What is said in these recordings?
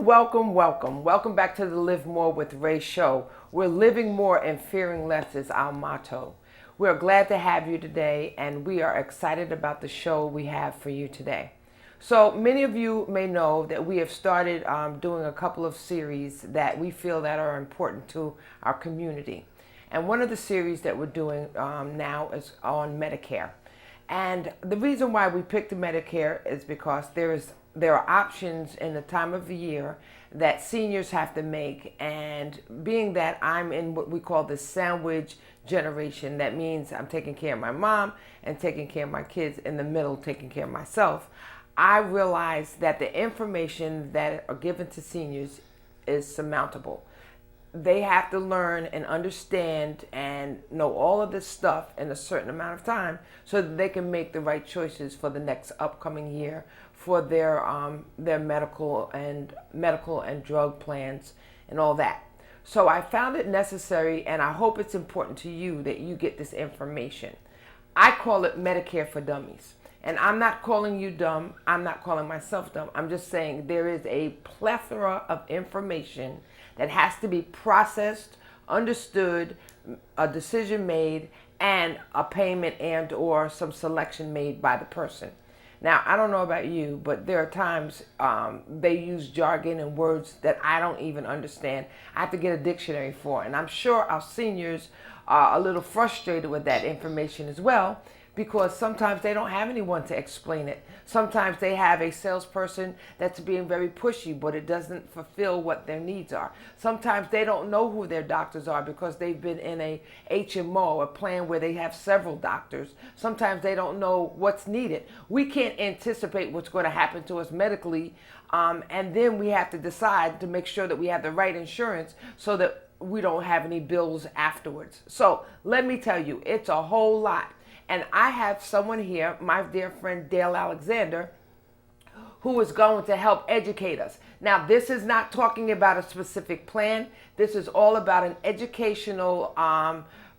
Welcome back to the Live More with Ray show. We're living more and fearing less is our motto. We're glad to have you today, and we are excited about the show we have for you today. So many of you may know that we have started doing a couple of series that we feel that are important to our community. And one of the series that we're doing now is on Medicare. And the reason why we picked Medicare is because there are options in the time of the year that seniors have to make. And being that I'm in what we call the sandwich generation, that means I'm taking care of my mom and taking care of my kids, in the middle taking care of myself. I realized that the information that are given to seniors is surmountable. They have to learn and understand and know all of this stuff in a certain amount of time so that they can make the right choices for the next upcoming year for their medical and drug plans and all that. So I found it necessary, and I hope it's important to you that you get this information. I call it Medicare for Dummies. And I'm not calling you dumb. I'm not calling myself dumb. I'm just saying there is a plethora of information that has to be processed, understood, a decision made, and a payment and or some selection made by the person. Now, I don't know about you, but there are times they use jargon and words that I don't even understand. I have to get a dictionary for, and I'm sure our seniors are a little frustrated with that information as well, because sometimes they don't have anyone to explain it. Sometimes they have a salesperson that's being very pushy, but it doesn't fulfill what their needs are. Sometimes they don't know who their doctors are because they've been in a HMO, a plan where they have several doctors. Sometimes they don't know what's needed. We can't anticipate what's going to happen to us medically, and then we have to decide to make sure that we have the right insurance so that we don't have any bills afterwards. So let me tell you, it's a whole lot. And I have someone here, my dear friend Dale Alexander, who is going to help educate us. Now, this is not talking about a specific plan. This is all about an educational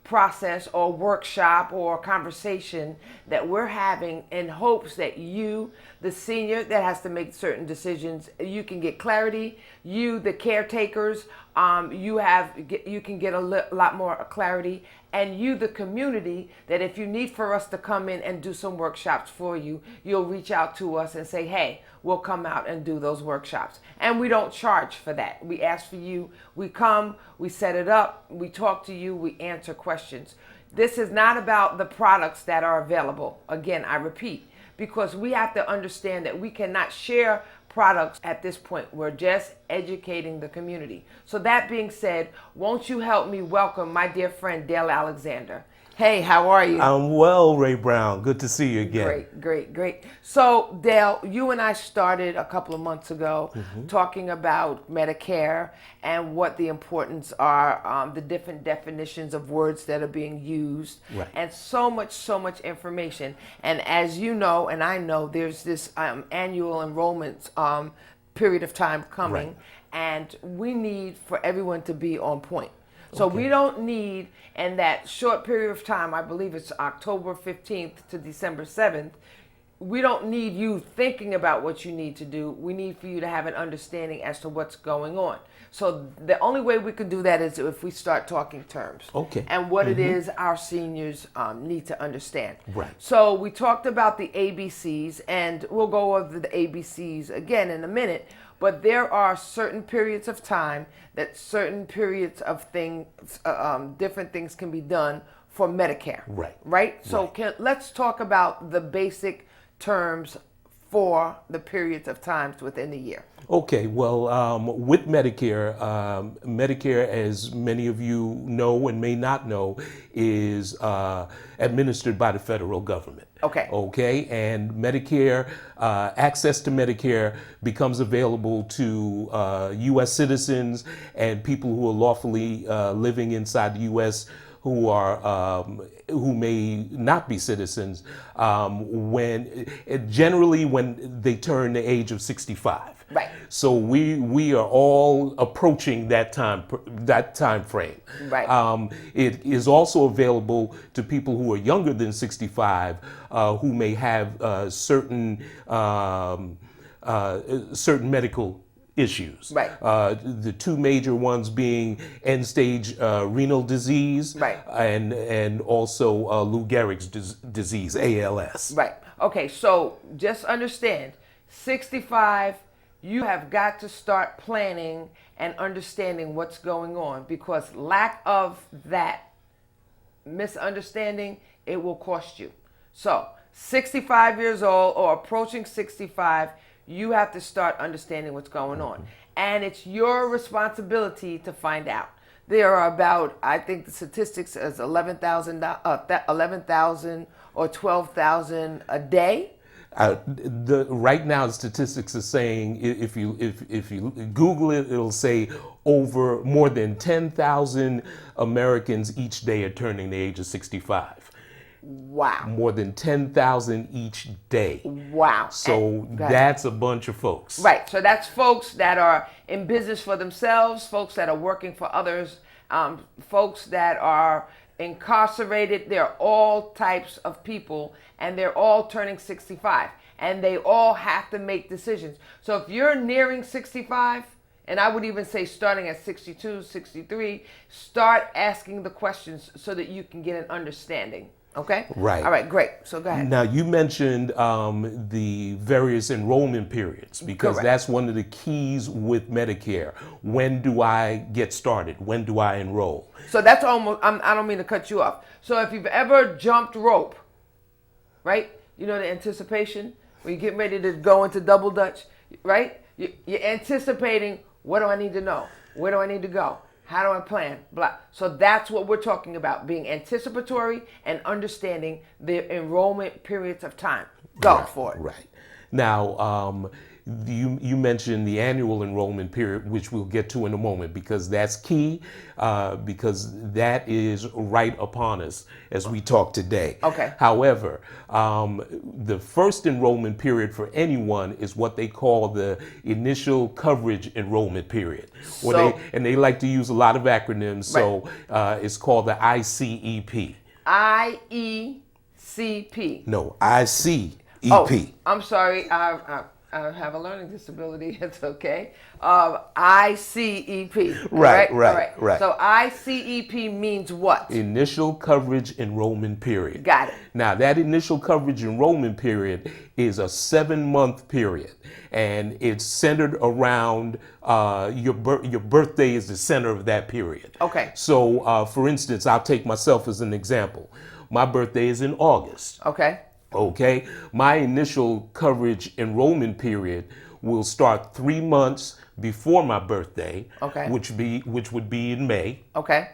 process or workshop or conversation that we're having in hopes that you, the senior that has to make certain decisions, you can get clarity. You, the caretakers, you can get a lot more clarity. And you, the community, that if you need for us to come in and do some workshops for you, you'll reach out to us and say, hey, we'll come out and do those workshops. And we don't charge for that. We ask for you, we come, we set it up, we talk to you, we answer questions. This is not about the products that are available. Again, I repeat, because we have to understand that we cannot share products at this point. We're just educating the community. So that being said, won't you help me welcome my dear friend Dale Alexander? Hey, how are you? I'm well, Ray Brown. Good to see you again. Great. So, Dale, you and I started a couple of months ago talking about Medicare and what the importance are, the different definitions of words that are being used, Right. and so much information. And as you know, and I know, there's this annual enrollment period of time coming, Right. and we need for everyone to be on point. So Okay. we don't need, in that short period of time, I believe it's October 15th to December 7th, we don't need you thinking about what you need to do. We need for you to have an understanding as to what's going on. So the only way we can do that is if we start talking terms. Okay. And what it is our seniors need to understand. Right. So we talked about the ABCs, and we'll go over the ABCs again in a minute. But there are certain periods of time that certain periods of things, different things can be done for Medicare. Right. Right? So Right. let's talk about the basic terms for the periods of times within the year. Okay, well, with Medicare, Medicare, as many of you know and may not know, is administered by the federal government. Okay, and Medicare, access to Medicare becomes available to U.S. citizens and people who are lawfully living inside the U.S. who may not be citizens generally when they turn the age of 65. Right. So we are all approaching that time frame. Right. It is also available to people who are younger than 65 who may have certain medical issues. Right. The two major ones being end-stage renal disease, right, and also Lou Gehrig's disease, ALS. Right. Okay, so just understand, 65, you have got to start planning and understanding what's going on, because lack of that misunderstanding, it will cost you. So 65 years old or approaching 65, you have to start understanding what's going on. And it's your responsibility to find out. There are about, I think the statistics is 11,000 or 12,000 a day. Right now, the statistics are saying if you Google it, it'll say over more than 10,000 Americans each day are turning the age of 65. Wow. More than 10,000 each day. Wow. So that's a bunch of folks. Right. So that's folks that are in business for themselves, folks that are working for others, folks that are incarcerated. They're all types of people, and they're all turning 65, and they all have to make decisions. So if you're nearing 65, and I would even say starting at 62, 63, start asking the questions so that you can get an understanding. Okay? Right. All right, great. So go ahead. Now, you mentioned the various enrollment periods, because Correct. that's one of the keys with Medicare. When do I get started? When do I enroll? So that's almost, I don't mean to cut you off. So if you've ever jumped rope, right? You know the anticipation, when you're getting ready to go into double dutch, right? You're anticipating, what do I need to know? Where do I need to go? How do I plan? Blah. So that's what we're talking about, being anticipatory and understanding the enrollment periods of time. Go for it. Right. Now, you mentioned the annual enrollment period, which we'll get to in a moment, because that's key, because that is right upon us as we talk today. Okay. However, the first enrollment period for anyone is what they call the initial coverage enrollment period. They like to use a lot of acronyms, so it's called the ICEP. IECP. No, ICEP. Oh, I'm sorry. I have a learning disability. It's okay. ICEP. Right. So ICEP means what? Initial coverage enrollment period. Got it. Now, that initial coverage enrollment period is a 7-month period, and it's centered around your birthday is the center of that period. Okay. So, for instance, I'll take myself as an example. My birthday is in August. Okay. Okay, my initial coverage enrollment period will start 3 months before my birthday. Okay. Which would be in May. Okay.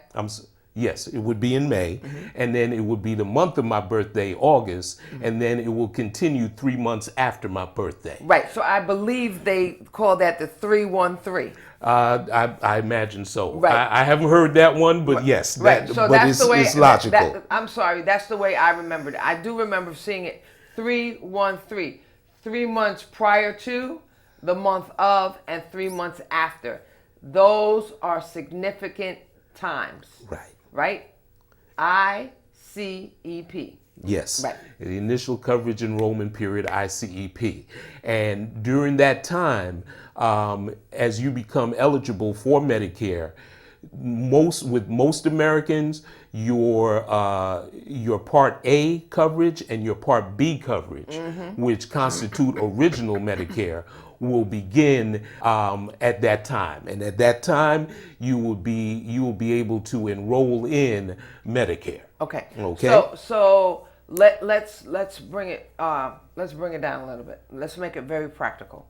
Yes, it would be in May, and then it would be the month of my birthday, August, and then it will continue 3 months after my birthday. Right. So I believe they call that the 313. I imagine so. Right. I haven't heard that one, but yes, right. So that's the way. It's logical. I'm sorry. That's the way I remembered it. I do remember seeing it 313, 3 months prior to, the month of, and 3 months after. Those are significant times. Right. Right? ICEP. Yes. Right. The initial coverage enrollment period, ICEP. And during that time, as you become eligible for Medicare, most Americans, your Part A coverage and your Part B coverage, which constitute original Medicare, will begin at that time, and at that time you will be able to enroll in Medicare. Okay. Okay. So let's bring it down a little bit. Let's make it very practical.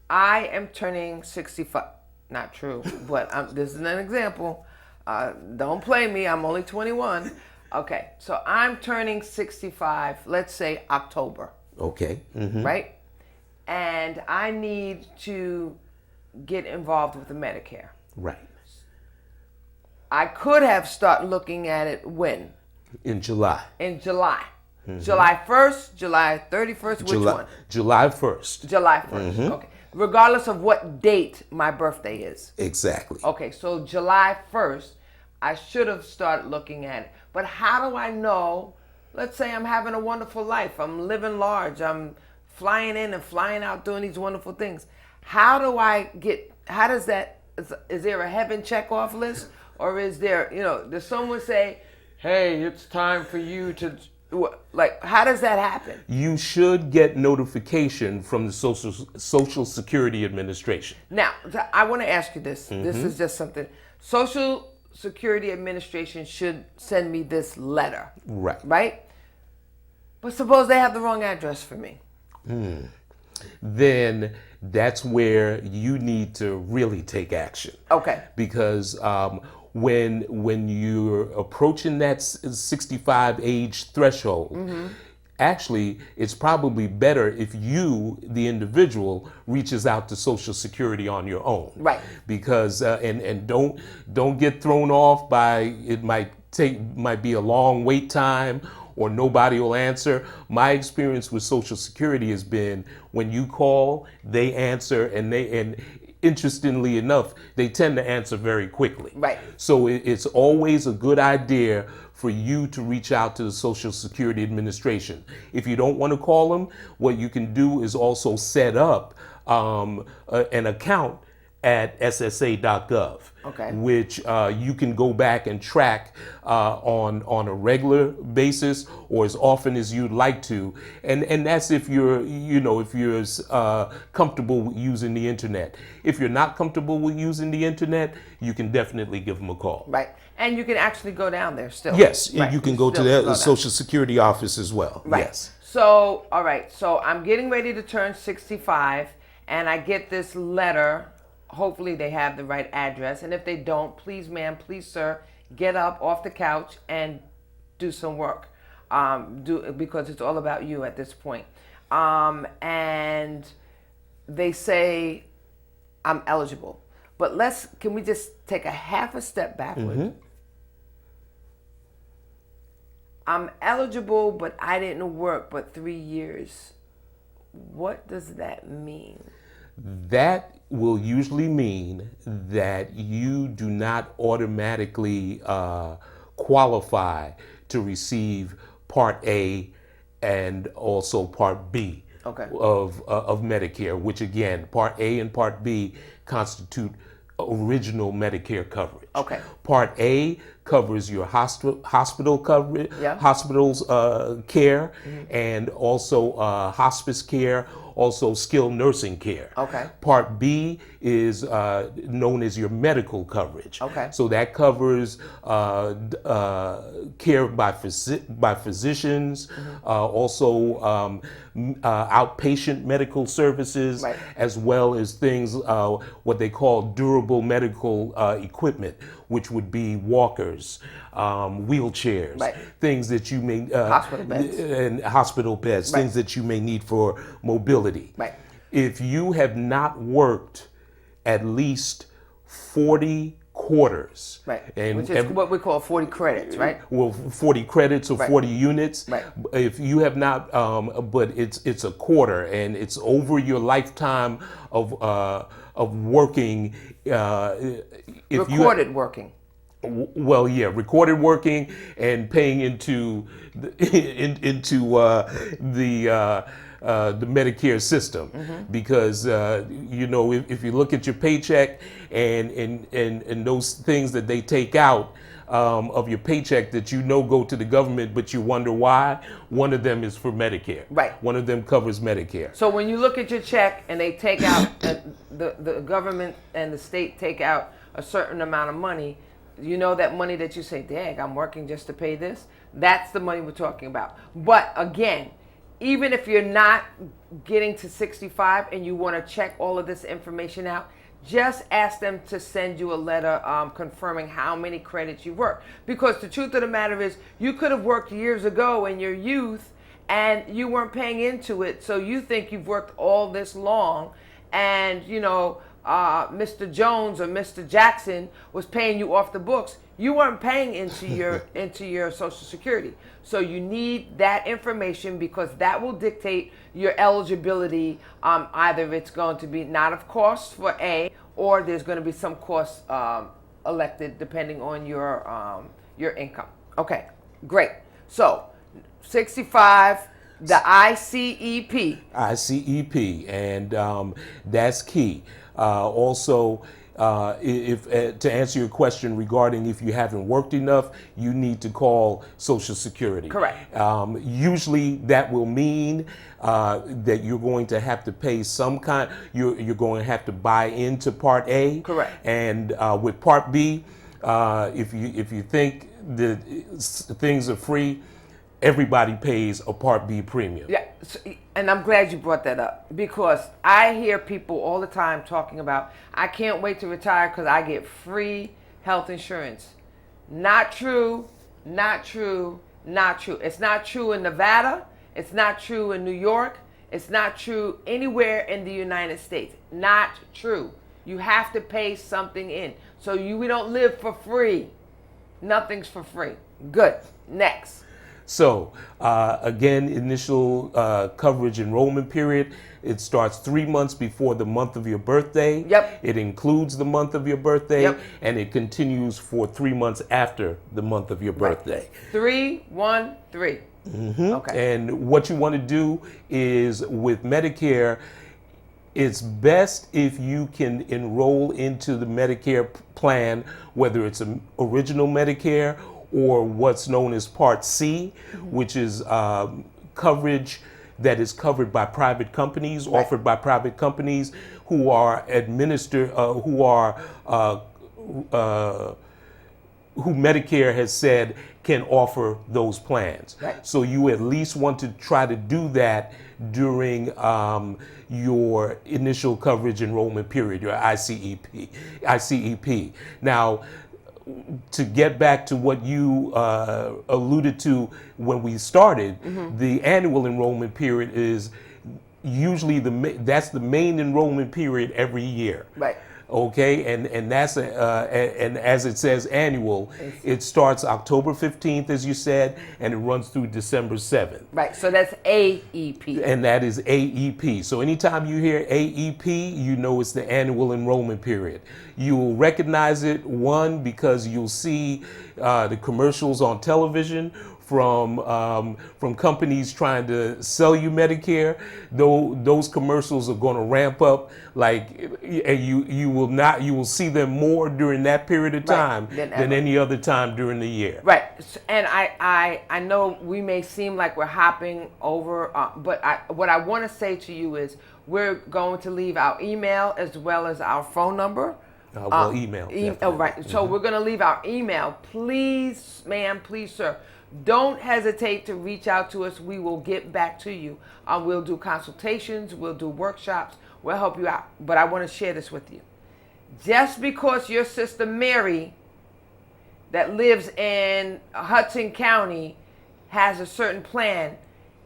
I am turning 65. Not true, but this is an example. Don't play me. I'm only 21. Okay. So I'm turning 65. Let's say October. Okay. Right. And I need to get involved with the Medicare. Right. I could have started looking at it when? In July. In July. July 1st, July 31st, which one? July 1st. July 1st, okay. Regardless of what date my birthday is. Exactly. Okay, so July 1st, I should have started looking at it. But how do I know, let's say I'm having a wonderful life, I'm living large, I'm flying in and flying out doing these wonderful things. how does that, is there a heaven checkoff list? Or is there, does someone say, hey, it's time for you to, like, how does that happen? You should get notification from the Social Security Administration. Now, I want to ask you this. This is just something. Social Security Administration should send me this letter. Right. Right? But suppose they have the wrong address for me. Then that's where you need to really take action. Okay. Because when you're approaching that 65 age threshold, actually, it's probably better if you, the individual, reaches out to Social Security on your own. Right. Because and don't get thrown off by it might be a long wait time or nobody will answer. My experience with Social Security has been when you call, they answer, and interestingly enough, they tend to answer very quickly. Right. So it's always a good idea for you to reach out to the Social Security Administration. If you don't want to call them, what you can do is also set up an account at ssa.gov, which you can go back and track on a regular basis or as often as you'd like to, and that's if you're comfortable with using the internet. If you're not comfortable with using the internet, you can definitely give them a call. Right, and you can actually go down there still. Yes, right. You can go to the Social Security office as well. Right. Yes. So, all right. So I'm getting ready to turn 65, and I get this letter. Hopefully they have the right address. And if they don't, please, ma'am, please, sir, get up off the couch and do some work. Because it's all about you at this point. And they say I'm eligible. But can we just take a half a step backward? I'm eligible, but I didn't work but 3 years. What does that mean? That will usually mean that you do not automatically qualify to receive Part A and also Part B of Medicare, which again, Part A and Part B constitute original Medicare coverage. Okay. Part A covers your hospital coverage, hospitals care, and also hospice care, also skilled nursing care. Okay. Part B is known as your medical coverage. Okay. So that covers care by physicians, also outpatient medical services, as well as things what they call durable medical equipment, which would be walkers, wheelchairs, things that you may hospital beds, and hospital beds, things that you may need for mobility. Right. If you have not worked at least 40 quarters, which is what we call 40 credits, right? Well, 40 credits or 40 units. Right. If you have not, but it's a quarter, and it's over your lifetime of working. Recorded working. Well, yeah, recorded working and paying into the Medicare system, because if you look at your paycheck and those things that they take out of your paycheck that go to the government, but you wonder why, one of them is for Medicare. Right. One of them covers Medicare. So when you look at your check and they take out the government and the state take out a certain amount of money, that money that you say, dang, I'm working just to pay this, that's the money we're talking about. But again, even if you're not getting to 65 and you want to check all of this information out, just ask them to send you a letter confirming how many credits you worked. Because the truth of the matter is, you could have worked years ago in your youth and you weren't paying into it, so you think you've worked all this long, and Mr. Jones or Mr. Jackson was paying you off the books. You weren't paying into your Social Security. So you need that information, because that will dictate your eligibility. Either it's going to be not of cost for A, or there's going to be some cost elected depending on your income. Okay, great. So 65, The ICEP. ICEP, and that's key. Also, if to answer your question regarding if you haven't worked enough, you need to call Social Security. Correct. Usually, that will mean that you're going to have to pay some kind. You're going to have to buy into Part A. Correct. And with Part B, if you think that things are free, everybody pays a Part B premium. Yeah, and I'm glad you brought that up, because I hear people all the time talking about, I can't wait to retire because I get free health insurance. Not true, not true, not true. It's not true in Nevada. It's not true in New York. It's not true anywhere in the United States. Not true. You have to pay something in. So we don't live for free. Nothing's for free. Good. Next. So, again, initial coverage enrollment period, it starts 3 months before the month of your birthday. Yep. It includes the month of your birthday. Yep. And it continues for 3 months after the month of your birthday. 3, 1, 3. Mm-hmm. Okay. And what you want to do is with Medicare, it's best if you can enroll into the Medicare plan, whether it's an original Medicare or what's known as Part C, which is coverage that is covered by private companies, right, offered by private companies who are who Medicare has said can offer those plans. Right. So you at least want to try to do that during your initial coverage enrollment period, your ICEP. Now, to get back to what you alluded to when we started, the annual enrollment period is usually that's the main enrollment period every year. Right. Okay, and that's and as it says annual, it starts October 15th, as you said, and it runs through December 7th. Right, so that's AEP. And that is AEP. So anytime you hear AEP, you know it's the annual enrollment period. You will recognize it, one, because you'll see the commercials on television from companies trying to sell you Medicare. Though those commercials are going to ramp up, and you will see them more during that period of time, right, than any other time during the year. Right, and I know we may seem like we're hopping over, but what I want to say to you is we're going to leave our email as well as our phone number. Email. Right. So we're going to leave our email. Please, ma'am, please, sir, don't hesitate to reach out to us. We will get back to you. We'll do consultations. We'll do workshops. We'll help you out. But I want to share this with you. Just because your sister Mary that lives in Hudson County has a certain plan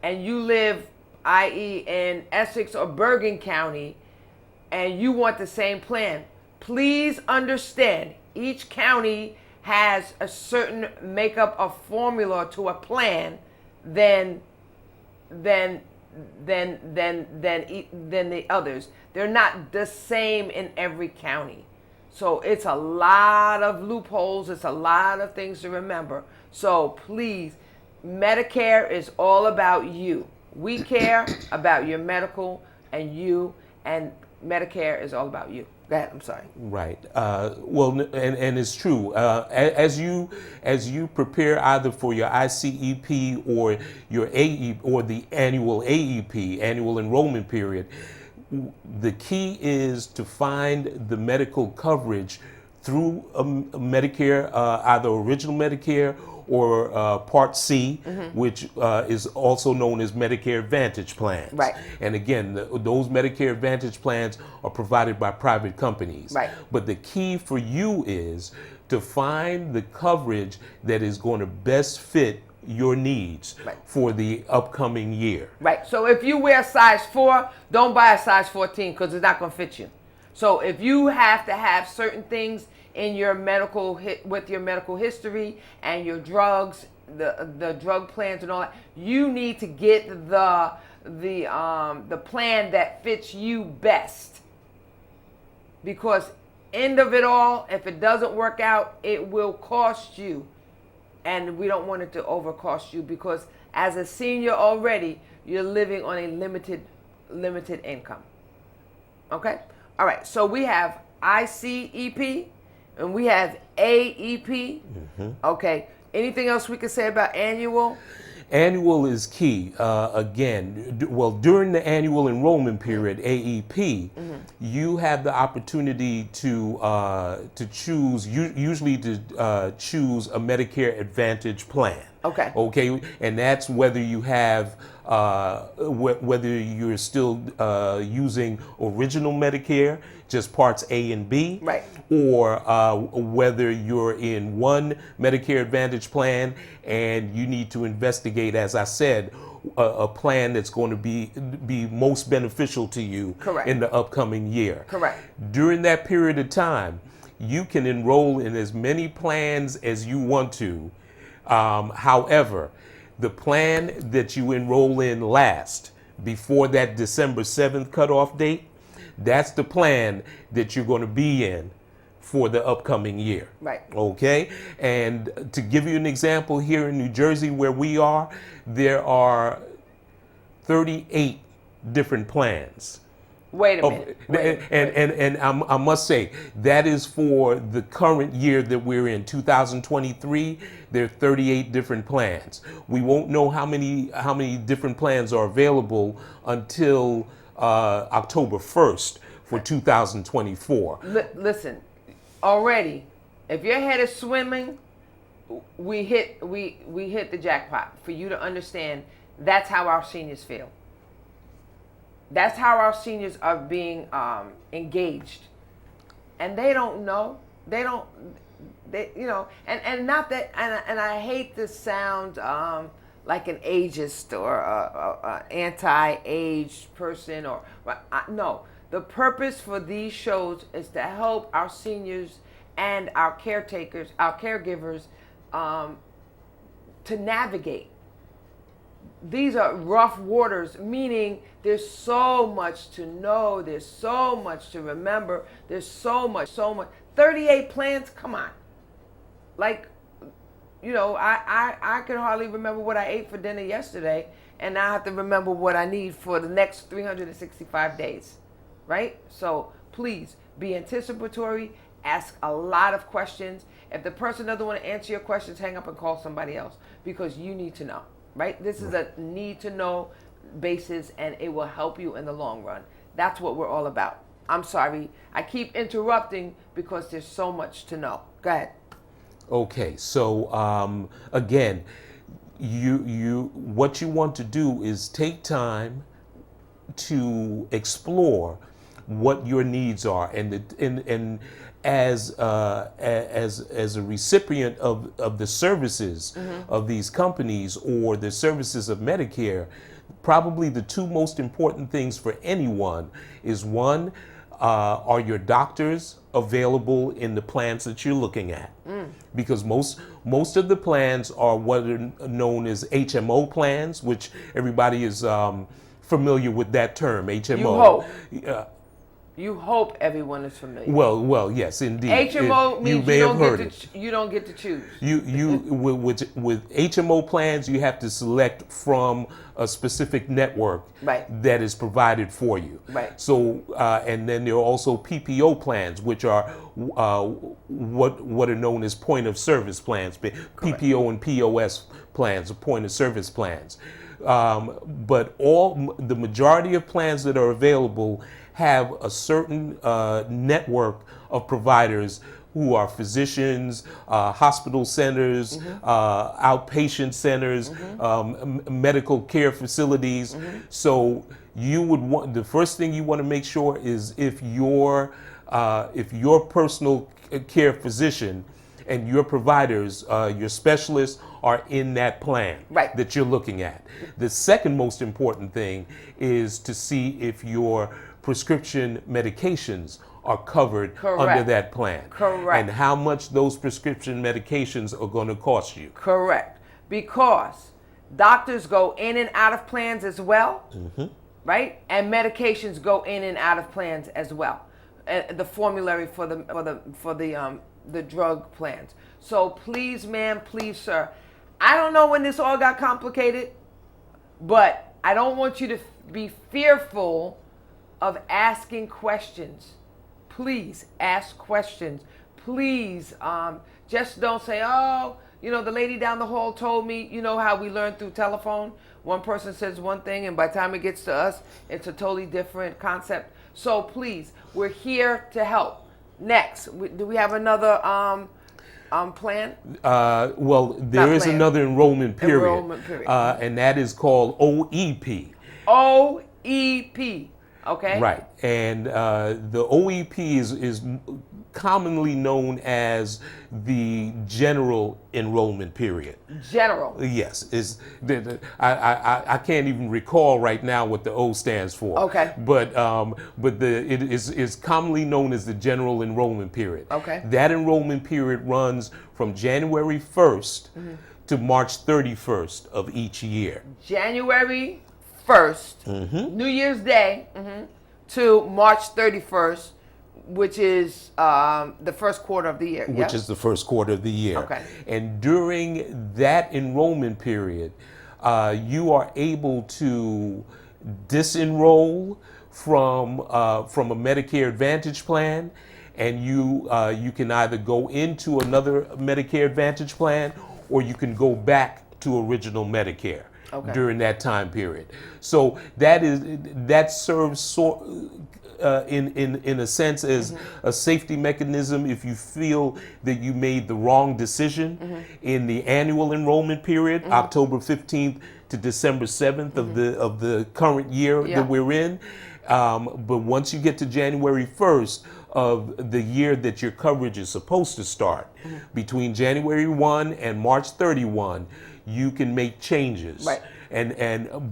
and you live, i.e. in Essex or Bergen County, and you want the same plan, please understand each county has a certain makeup of formula to a plan than the others. They're not the same in every county. So it's a lot of loopholes. It's a lot of things to remember. So please, Medicare is all about you. We care about your medical and you, and Medicare is all about you. Go ahead, I'm sorry. Right. Well, and it's true. As you prepare either for your ICEP or your AE or the annual AEP, annual enrollment period, the key is to find the medical coverage through Medicare, either original Medicare or Part C, which is also known as Medicare Advantage plans. Right. And again, those Medicare Advantage plans are provided by private companies. Right. But the key for you is to find the coverage that is going to best fit your needs, right, for the upcoming year. Right. So if you wear size 4, don't buy a size 14 because it's not going to fit you. So if you have to have certain things in your with your medical history and your drugs, the drug plans and all that, you need to get the plan that fits you best. Because end of it all, if it doesn't work out, it will cost you. And we don't want it to overcost you, because As a senior already, you're living on a limited income. Okay? All right. So we have ICEP and we have AEP. Okay. Anything else we can say about annual? Annual is key. During the annual enrollment period, AEP, you have the opportunity to choose, usually to choose a Medicare Advantage plan. Okay. Okay, and that's whether you have, whether you're still using original Medicare, just parts A and B, right, or whether you're in one Medicare Advantage plan and you need to investigate, as I said, a plan that's going to be most beneficial to you correct, in the upcoming year. Correct. During that period of time, you can enroll in as many plans as you want to. However, the plan that you enroll in last, before that December 7th cutoff date, that's the plan that you're going to be in for the upcoming year. Right. Okay? And to give you an example, here in New Jersey where we are, there are 38 different plans. Wait a minute. And I must say, that is for the current year that we're in, 2023. There are 38 different plans. We won't know how many different plans are available until October 1st for 2024. Listen, already, if your head is swimming, we hit the jackpot. For you to understand, that's how our seniors feel. That's how our seniors are being engaged, and they don't know. They and not that. And I hate to sound like an ageist or a anti-age person no. The purpose for these shows is to help our seniors and our caretakers, our caregivers, to navigate. These are rough waters, meaning there's so much to know, there's so much to remember, there's so much. 38 plans, come on. Like, I can hardly remember what I ate for dinner yesterday, and now I have to remember what I need for the next 365 days, right? So please be anticipatory, ask a lot of questions. If the person doesn't want to answer your questions, hang up and call somebody else, because you need to know. Right? This is a need to know basis, and it will help you in the long run. That's what we're all about. I'm sorry. I keep interrupting because there's so much to know. Go ahead. Okay. So again, what you want to do is take time to explore what your needs are, and as a recipient of the services of these companies or the services of Medicare, probably the two most important things for anyone is, one, are your doctors available in the plans that you're looking at? Because most of the plans are what are known as HMO plans, which everybody is familiar with that term, HMO. You hope everyone is familiar. Well, yes, indeed. HMO means you don't get to choose. With HMO plans, you have to select from a specific network that is provided for you. Right. So, and then there are also PPO plans, which are what are known as point of service plans. PPO and POS plans, or point of service plans. But the majority of plans that are available have a certain network of providers who are physicians, hospital centers, outpatient centers, medical care facilities. So you would want, the first thing you want to make sure is if your personal care physician and your providers, your specialists, are in that plan that you're looking at. The second most important thing is to see if your prescription medications are covered under that plan. Correct. And how much those prescription medications are going to cost you. Correct. Because doctors go in and out of plans as well, right? And medications go in and out of plans as well. The formulary for the drug plans. So please, ma'am, please, sir. I don't know when this all got complicated. But I don't want you to be fearful of asking questions. Please ask questions. Please just don't say, oh, the lady down the hall told me, how we learn through telephone. One person says one thing, and by the time it gets to us, it's a totally different concept. So please, we're here to help. Next, do we have another plan? Well, there is another enrollment period. And that is called OEP. OEP. Okay. Right. And the OEP is commonly known as the general enrollment period. General. Yes. I can't even recall right now what the O stands for. Okay. But it is commonly known as the general enrollment period. Okay. That enrollment period runs from January 1st to March 31st of each year. January 1st, New Year's Day, to March 31st, which is the first quarter of the year. Which is the first quarter of the year. Okay. And during that enrollment period, you are able to disenroll from a Medicare Advantage plan, and you can either go into another Medicare Advantage plan, or you can go back to original Medicare. Okay. During that time period. So that serves in a sense as a safety mechanism if you feel that you made the wrong decision in the annual enrollment period, October 15th to December 7th of the current year that we're in. But once you get to January 1st of the year that your coverage is supposed to start, between January 1 and March 31, you can make changes. Right.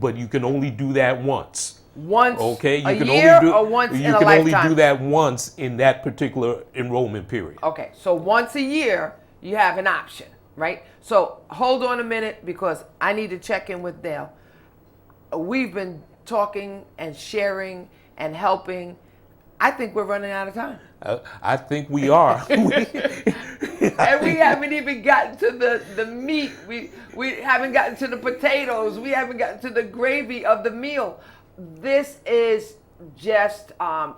But you can only do that once. Once okay? You a can year only do, or once in a lifetime? You can only do that once in that particular enrollment period. Okay, so once a year, you have an option, right? So hold on a minute, because I need to check in with Dale. We've been talking and sharing and helping. I think we're running out of time. I think we are. And we haven't even gotten to the meat. We haven't gotten to the potatoes. We haven't gotten to the gravy of the meal. This is just, there's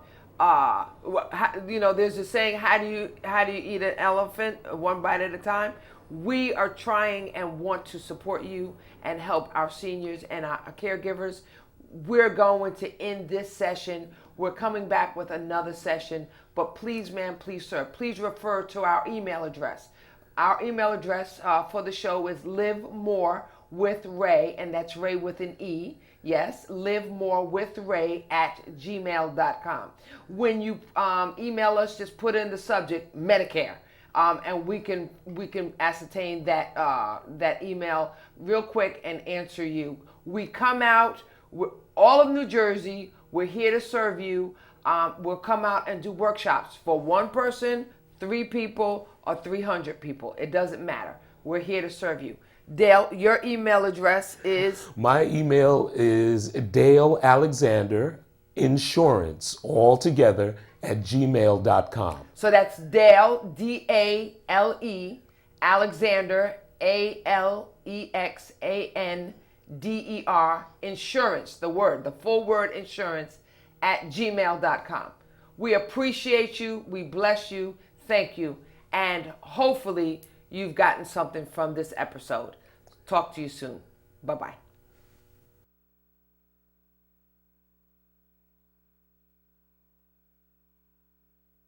a saying, how do you eat an elephant one bite at a time? We are trying and want to support you and help our seniors and our caregivers. We're going to end this session. We're coming back with another session, but please, ma'am, please, sir, please refer to our email address. Our email address for the show is livemorewithray, and that's Ray with an E. Yes, livemorewithray@gmail.com. When you email us, just put in the subject Medicare, and we can ascertain that email real quick and answer you. We come out, all of New Jersey. We're here to serve you. We'll come out and do workshops for one person, 3 people, or 300 people. It doesn't matter. We're here to serve you. Dale, your email address is? My email is DaleAlexanderInsurance, all together, @gmail.com. So that's Dale, D-A-L-E, Alexander, ALEXANDER, insurance, the full word insurance, @gmail.com. We appreciate you. We bless you. Thank you. And hopefully you've gotten something from this episode. Talk to you soon. Bye-bye.